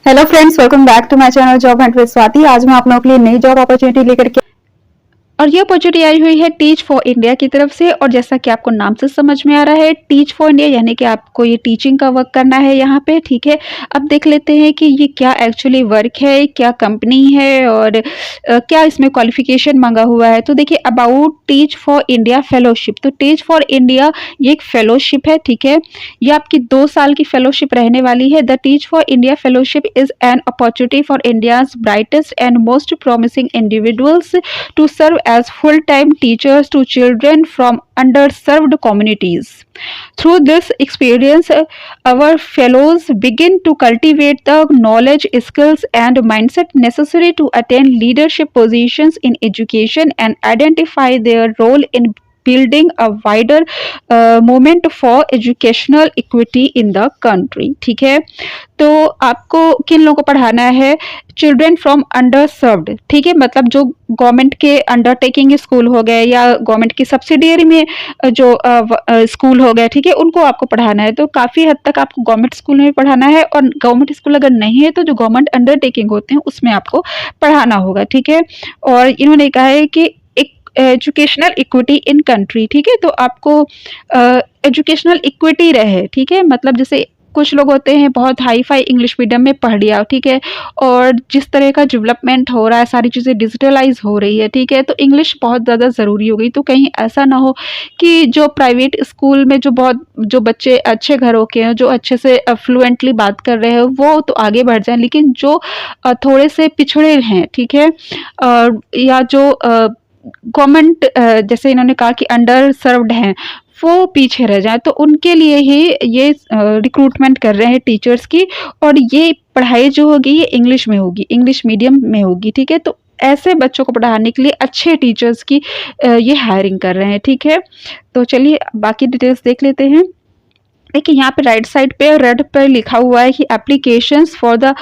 Hello friends, welcome back to my channel job hunt with Swati. आज मैं आप लोगों के लिए नई जॉब अपॉर्चुनिटी लेकर के और ये अपॉर्चुनिटी आई हुई है टीच फॉर इंडिया की तरफ से। और जैसा कि आपको नाम से समझ में आ रहा है, टीच फॉर इंडिया यानी कि आपको ये टीचिंग का वर्क करना है यहाँ पे। ठीक है, अब देख लेते हैं कि ये क्या एक्चुअली वर्क है, क्या कंपनी है और क्या इसमें क्वालिफिकेशन मांगा हुआ है। तो देखिए, about teach for India fellowship. तो टीच फॉर इंडिया ये एक फेलोशिप है। ठीक है, ये आपकी 2 साल की फेलोशिप रहने वाली है। The teach for India fellowship is an opportunity for India's brightest and most promising individuals to serve as full-time teachers to children from underserved communities. Through this experience, our fellows begin to cultivate the knowledge, skills, and mindset necessary to attain leadership positions in education and identify their role in building a wider movement for educational equity in the country. ठीक है, तो आपको किन लोगों को पढ़ाना है? Children from under served. ठीक है, मतलब जो गवर्नमेंट के अंडरटेकिंग स्कूल हो गए या गवर्नमेंट की सब्सिडियरी में जो स्कूल हो गए, ठीक है, उनको आपको पढ़ाना है। तो काफ़ी हद तक आपको गवर्नमेंट स्कूल में पढ़ाना है, और गवर्नमेंट स्कूल अगर नहीं है तो जो गवर्नमेंट अंडरटेकिंग होते हैं उसमें आपको पढ़ाना होगा। ठीक है, और इन्होंने कहा है कि एजुकेशनल इक्विटी इन कंट्री। ठीक है, तो आपको एजुकेशनल इक्विटी रहे। ठीक है, मतलब जैसे कुछ लोग होते हैं बहुत हाई फाई इंग्लिश मीडियम में पढ़ लिया, ठीक है, और जिस तरह का डेवलपमेंट हो रहा है, सारी चीज़ें डिजिटलाइज हो रही है, ठीक है, तो इंग्लिश बहुत ज़्यादा ज़रूरी हो गई। तो कहीं ऐसा ना हो कि जो प्राइवेट स्कूल में जो बच्चे अच्छे घरों के हैं, जो अच्छे से फ्लुएंटली बात कर रहे हैं, वो तो आगे बढ़ जाएं, लेकिन जो थोड़े से पिछड़े हैं, ठीक है, या जो गवर्नमेंट जैसे इन्होंने कहा कि अंडर सर्व्ड हैं, वो पीछे रह जाए, तो उनके लिए ही ये रिक्रूटमेंट कर रहे हैं टीचर्स की। और ये पढ़ाई जो होगी ये इंग्लिश में होगी, इंग्लिश मीडियम में होगी। ठीक है, तो ऐसे बच्चों को पढ़ाने के लिए अच्छे टीचर्स की ये हायरिंग कर रहे हैं। ठीक है, तो चलिए बाकी डिटेल्स देख लेते हैं। देखिए, यहाँ पे राइट साइड पे रेड पे लिखा हुआ है कि applications for the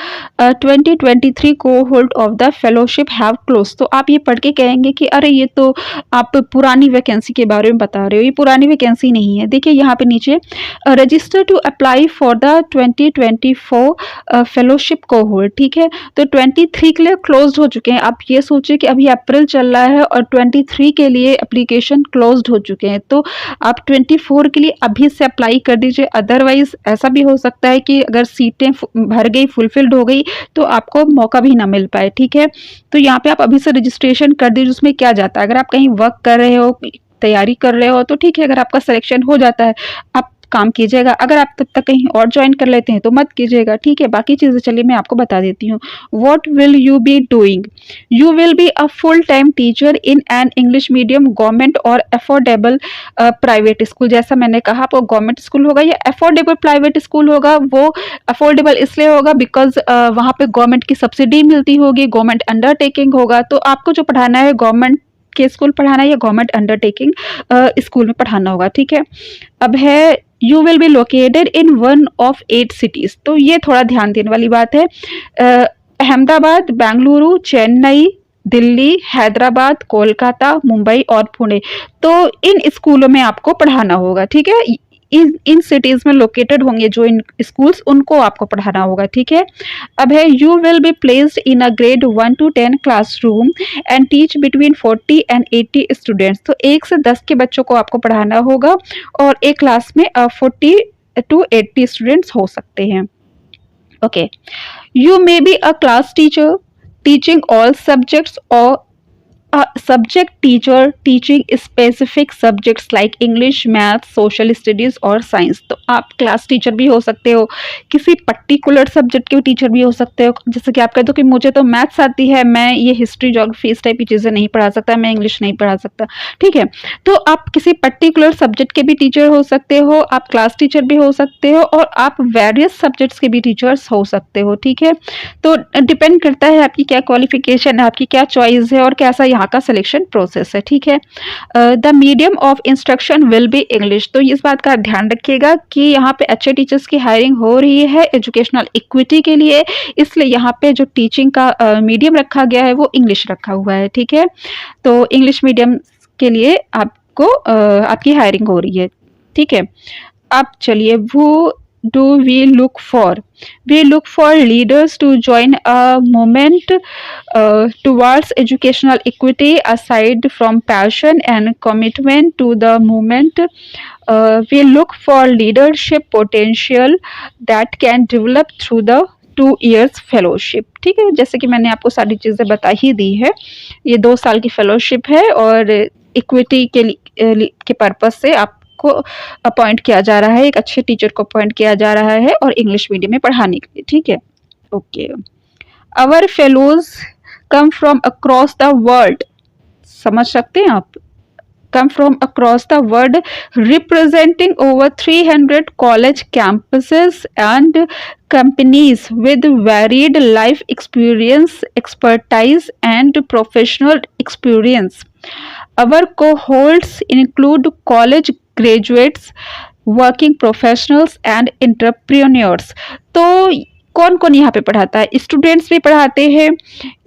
2023 cohort of the fellowship have close. तो आप ये पढ़ के कहेंगे कि अरे ये तो आप पुरानी वैकेंसी के बारे में बता रहे हो, ये पुरानी वैकेंसी नहीं है। देखिए यहाँ पे नीचे register to apply for the 2024 fellowship cohort. ठीक है, तो 23 के लिए क्लोज हो चुके हैं। आप ये सोचिए कि अभी अप्रैल चल रहा है और 23 के लिए एप्लीकेशन क्लोज हो चुके हैं। तो आप 24 के लिए अभी से अप्लाई कर दीजिए। अदरवाइज ऐसा भी हो सकता है कि अगर सीटें भर गई, फुलफिल्ड हो गई, तो आपको मौका भी ना मिल पाए। ठीक है, तो यहाँ पे आप अभी से रजिस्ट्रेशन कर दीजिए। उसमें क्या जाता है, अगर आप कहीं वर्क कर रहे हो, तैयारी कर रहे हो, तो ठीक है, अगर आपका सिलेक्शन हो जाता है आप काम कीजिएगा। अगर आप तब तक कहीं और ज्वाइन कर लेते हैं तो मत कीजिएगा। ठीक है, बाकी चीज़ें चलिए मैं आपको बता देती हूँ। What will you be doing? You will be a full time teacher in an English medium government और अफोर्डेबल प्राइवेट स्कूल। जैसा मैंने कहा, आपको गवर्नमेंट स्कूल होगा या अफोर्डेबल प्राइवेट स्कूल होगा। वो अफोर्डेबल इसलिए होगा बिकॉज वहाँ पे गवर्नमेंट की सब्सिडी मिलती होगी, गवर्नमेंट अंडरटेकिंग होगा। तो आपको जो पढ़ाना है गवर्नमेंट के स्कूल पढ़ाना है या गवर्नमेंट अंडरटेकिंग स्कूल में पढ़ाना होगा। ठीक है, अब है you will be located in one of 8 cities. तो ये थोड़ा ध्यान देने वाली बात है। अहमदाबाद, बेंगलुरु, चेन्नई, दिल्ली, हैदराबाद, कोलकाता, मुंबई और पुणे। तो इन स्कूलों में आपको पढ़ाना होगा। ठीक है, इन सिटीज में लोकेटेड होंगे जो इन स्कूल्स, उनको आपको पढ़ाना होगा। ठीक है, अब है you will be placed in a grade 1 to 10 classroom and teach between 40 and 80 students. तो 1 से 10 के बच्चों को आपको पढ़ाना होगा और एक क्लास में 40 to 80 स्टूडेंट्स हो सकते हैं। Okay, you may be a class teacher teaching all subjects और subject teacher teaching specific subjects like English, Math, Social Studies और Science। तो आप क्लास टीचर भी हो सकते हो, किसी पर्टिकुलर सब्जेक्ट के टीचर भी हो सकते हो। जैसे कि आप कह दो कि मुझे तो मैथ्स आती है, मैं ये हिस्ट्री, ज्योग्राफी, इस टाइप की चीज़ें नहीं पढ़ा सकता, मैं इंग्लिश नहीं पढ़ा सकता। ठीक है, तो आप किसी पर्टिकुलर सब्जेक्ट के भी टीचर हो सकते हो, आप क्लास टीचर भी हो सकते हो, और आप वेरियस सब्जेक्ट्स के भी टीचर्स हो सकते हो। ठीक है, तो डिपेंड करता है आपकी क्या क्वालिफिकेशन है, आपकी क्या चॉइस है और कैसा यहाँ का सिलेक्शन प्रोसेस है। ठीक है, the medium of instruction will be English. तो इस बात का ध्यान रखिएगा कि यहाँ पे अच्छे टीचर्स की हायरिंग हो रही है एजुकेशनल इक्विटी के लिए, इसलिए यहाँ पे जो टीचिंग का मीडियम रखा गया है वो इंग्लिश रखा हुआ है। ठीक है, तो इंग्लिश मीडियम के लिए आपको आपकी हायरिंग हो रही है। ठीक है, अब चलिए वो do we look for? We look for leaders to join a movement towards educational equity. Aside from passion and commitment to the movement, we look for leadership potential that can develop through the 2 years fellowship. ठीक है, जैसे कि मैंने आपको सारी चीज़ें बता ही दी है। ये 2 साल की फेलोशिप है और इक्विटी के पर्पज से आपको अपॉइंट किया जा रहा है, एक अच्छे टीचर को अपॉइंट किया जा रहा है और इंग्लिश मीडियम में पढ़ाने के लिए। ठीक है, okay. Our fellows come from across the world, समझ सकते हैं आप, come from across the world, representing over 300 college campuses and companies with varied life experience, expertise, and professional experience. Our cohorts include college graduates, working professionals and entrepreneurs. तो कौन कौन यहाँ पे पढ़ाता है? स्टूडेंट्स भी पढ़ाते हैं,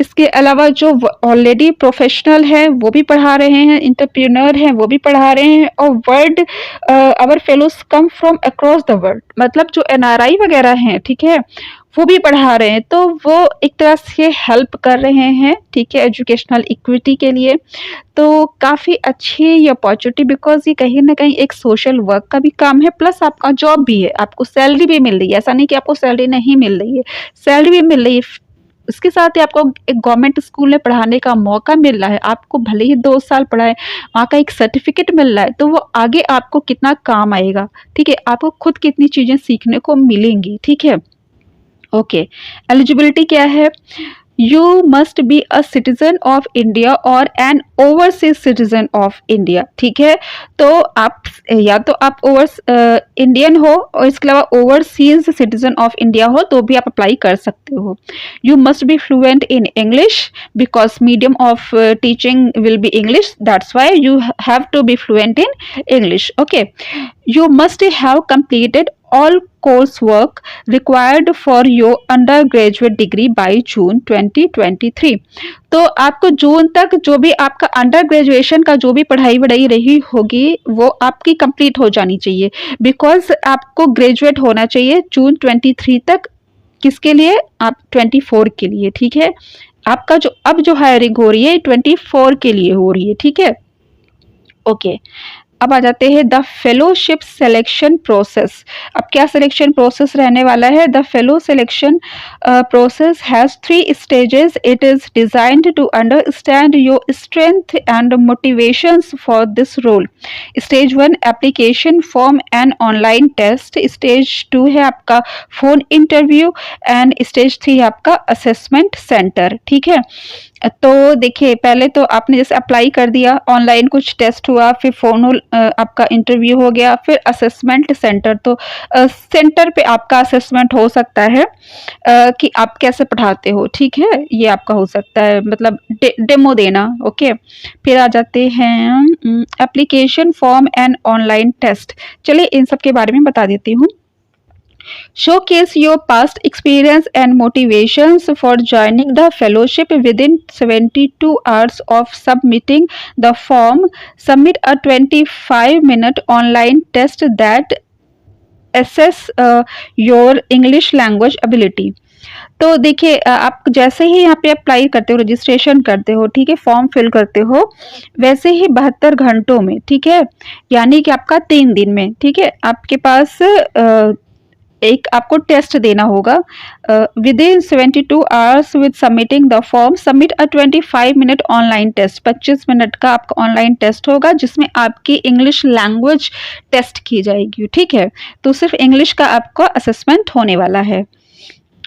इसके अलावा जो ऑलरेडी प्रोफेशनल है वो भी पढ़ा रहे हैं, एंटरप्रेन्योर हैं वो भी पढ़ा रहे हैं, और world our fellows come from across the world, मतलब जो एनआरआई वगैरह हैं, ठीक है, वो भी पढ़ा रहे हैं। तो वो एक तरह से हेल्प कर रहे हैं, ठीक है, एजुकेशनल इक्विटी के लिए। तो काफ़ी अच्छी ये अपॉर्चुनिटी, बिकॉज ये कहीं ना कहीं एक सोशल वर्क का भी काम है, प्लस आपका जॉब भी है, आपको सैलरी भी मिल रही है। ऐसा नहीं कि आपको सैलरी नहीं मिल रही है, सैलरी भी मिल रही है। इसके साथ ही आपको एक गवर्नमेंट स्कूल में पढ़ाने का मौका मिल रहा है। आपको भले ही 2 साल पढ़ाए, वहाँ का एक सर्टिफिकेट मिल रहा है, तो वो आगे आपको कितना काम आएगा, ठीक है, आपको खुद कितनी चीज़ें सीखने को मिलेंगी। ठीक है, ओके। एलिजिबिलिटी क्या है? You must be a citizen of India और an overseas citizen of India. ठीक है, तो आप या तो आप इंडियन हो और इसके अलावा ओवरसीज सिटीजन ऑफ इंडिया हो तो भी आप अप्लाई कर सकते हो। You must be fluent in English because medium of teaching will be English, that's why you have to be fluent in English. Okay, you must have completed all coursework required for your undergraduate degree by June 2023। तो आपको जून तक जो भी आपका under graduation का जो भी पढ़ाई वढ़ाई रही होगी वो आपकी कंप्लीट हो जानी चाहिए, बिकॉज आपको ग्रेजुएट होना चाहिए जून 23 तक। किसके लिए? आप 24 के लिए। ठीक है, आपका जो अब जो हायरिंग हो रही है 24 के लिए हो रही है। ठीक है, ओके। अब आ जाते हैं द फेलोशिप सिलेक्शन प्रोसेस। अब क्या सिलेक्शन प्रोसेस रहने वाला है? The fellow selection process has 3 stages. It is designed to understand your strength and motivations for this role. Stage 1 application form and online test. Stage 2 है आपका phone interview and stage 3 है आपका assessment centre. ठीक है, तो देखिए पहले तो आपने जैसे अप्लाई कर दिया, ऑनलाइन कुछ टेस्ट हुआ, फिर फोन आपका इंटरव्यू हो गया, फिर असेसमेंट सेंटर। तो सेंटर पे आपका असेसमेंट हो सकता है कि आप कैसे पढ़ाते हो। ठीक है, ये आपका हो सकता है, मतलब डेमो देना। ओके, फिर आ जाते हैं application form and online test. चलिए इन सब के बारे में बता देती हूँ। Showcase your past experience and motivations for joining the fellowship within 72 hours of submitting the form. Submit a 25-minute online test that assess your English language ability. तो देखिए आप जैसे ही यहाँ पे अप्लाई करते हो, रजिस्ट्रेशन करते हो, ठीक है, फॉर्म फिल करते हो, वैसे ही 72 घंटों में, ठीक है, यानी कि आपका 3 दिन में, ठीक है, आपके पास एक आपको टेस्ट देना होगा। Within 72 hours with submitting the form submit a 25-मिनट ऑनलाइन टेस्ट। 25 मिनट का आपका ऑनलाइन टेस्ट होगा जिसमें आपकी इंग्लिश लैंग्वेज टेस्ट की जाएगी। ठीक है, तो सिर्फ इंग्लिश का आपका असेसमेंट होने वाला है।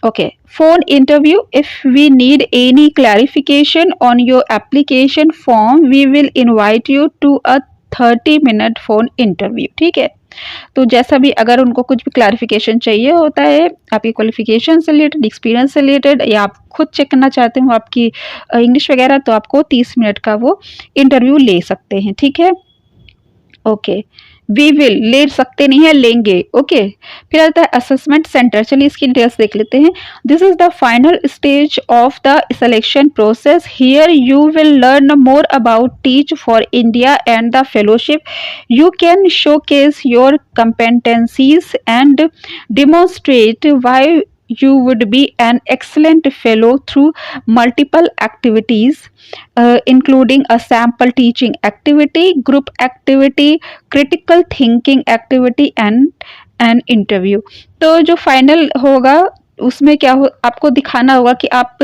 Okay, phone interview. If we need any clarification on your application form, we will invite you to a 30-minute phone interview. ठीक है, तो जैसा भी अगर उनको कुछ भी क्लैरिफिकेशन चाहिए होता है आपकी क्वालिफिकेशन से रिलेटेड, एक्सपीरियंस से रिलेटेड, या आप खुद चेक करना चाहते हो आपकी इंग्लिश वगैरह, तो आपको 30 मिनट का वो इंटरव्यू ले सकते हैं। ठीक है, ओके। वी विल, ले सकते नहीं है, लेंगे। ओके, फिर आता है असेसमेंट सेंटर। चलिए इसकी डिटेल्स देख लेते हैं। This is the final stage of the selection process. Here you will learn more about teach for India and the fellowship. You can showcase your competencies and demonstrate why you would be an excellent fellow through multiple activities, including a sample teaching activity, group activity, critical thinking activity and an interview. तो जो final होगा उसमें क्या हो, आपको दिखाना होगा कि आप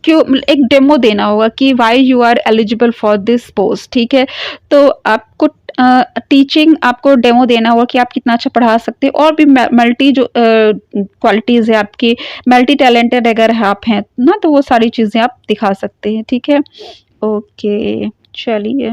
क्यों, एक डेमो देना होगा कि why you are eligible for this post. ठीक है, तो आपको टीचिंग, आपको डेमो देना होगा कि आप कितना अच्छा पढ़ा सकते हैं, और भी मल्टी जो क्वालिटीज़ है आपकी, मल्टी टैलेंटेड अगर आप हैं ना, तो वो सारी चीज़ें आप दिखा सकते हैं। ठीक है, ओके, चलिए।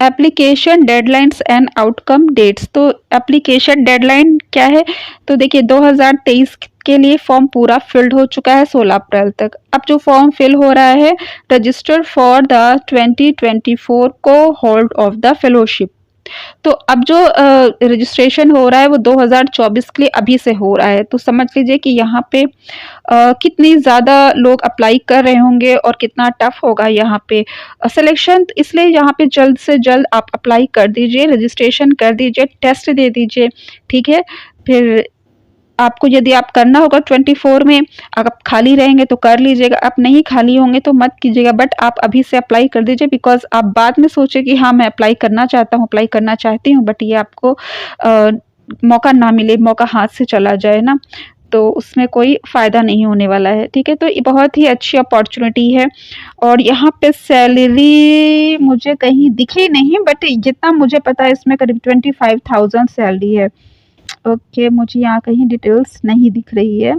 Application deadlines and outcome dates. तो एप्लीकेशन डेडलाइन क्या है, तो देखिए 2023 के लिए फॉर्म पूरा फिल्ड हो चुका है 16 अप्रैल तक। अब जो फॉर्म फिल हो रहा है, register for the 2024 cohort of the fellowship. तो अब जो रजिस्ट्रेशन हो रहा है वो 2024 के लिए अभी से हो रहा है। तो समझ लीजिए कि यहाँ पे कितनी ज़्यादा लोग अप्लाई कर रहे होंगे और कितना टफ होगा यहाँ पे सिलेक्शन। इसलिए यहाँ पे जल्द से जल्द आप अप्लाई कर दीजिए, रजिस्ट्रेशन कर दीजिए, टेस्ट दे दीजिए। ठीक है, फिर आपको यदि आप करना होगा 24 में, अगर आप खाली रहेंगे तो कर लीजिएगा, आप नहीं खाली होंगे तो मत कीजिएगा, बट आप अभी से अप्लाई कर दीजिए। बिकॉज आप बाद में सोचे कि हाँ मैं अप्लाई करना चाहता हूँ, अप्लाई करना चाहती हूँ, बट ये आपको मौका ना मिले, मौका हाथ से चला जाए ना, तो उसमें कोई फ़ायदा नहीं होने वाला है। ठीक है, तो ये बहुत ही अच्छी अपॉर्चुनिटी है। और यहाँ पे सैलरी मुझे कहीं दिखी नहीं, बट जितना मुझे पता है इसमें करीब 25,000 सैलरी है। ओके, मुझे यहाँ कहीं डिटेल्स नहीं दिख रही है,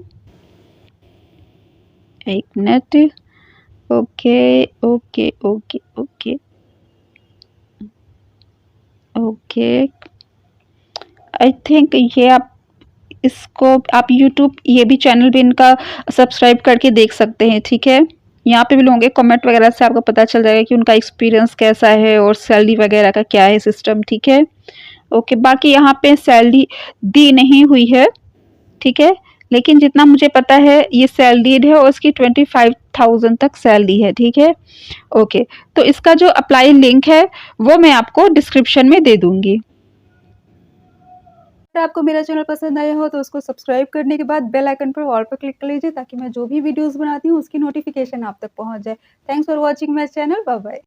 एक minute. Okay okay okay okay okay, I think ये आप इसको आप यूट्यूब, ये भी चैनल भी इनका सब्सक्राइब करके देख सकते हैं। ठीक है, यहाँ पे भी लोगों के कमेंट वगैरह से आपको पता चल जाएगा कि उनका एक्सपीरियंस कैसा है और सैलरी वगैरह का क्या है सिस्टम। ठीक है, ओके, बाकी यहाँ पे सैलरी दी नहीं हुई है। ठीक है, लेकिन जितना मुझे पता है ये सैलरीड है और इसकी 25,000 तक सैलरी है। ठीक है, ओके, तो इसका जो अप्लाई लिंक है वो मैं आपको डिस्क्रिप्शन में दे दूंगी। अगर आपको मेरा चैनल पसंद आया हो तो उसको सब्सक्राइब करने के बाद बेल आइकन पर ऑल पर क्लिक कर लीजिए, ताकि मैं जो भी वीडियोस बनाती हूँ उसकी नोटिफिकेशन आप तक पहुँच जाए। Thanks for watching my channel, bye bye.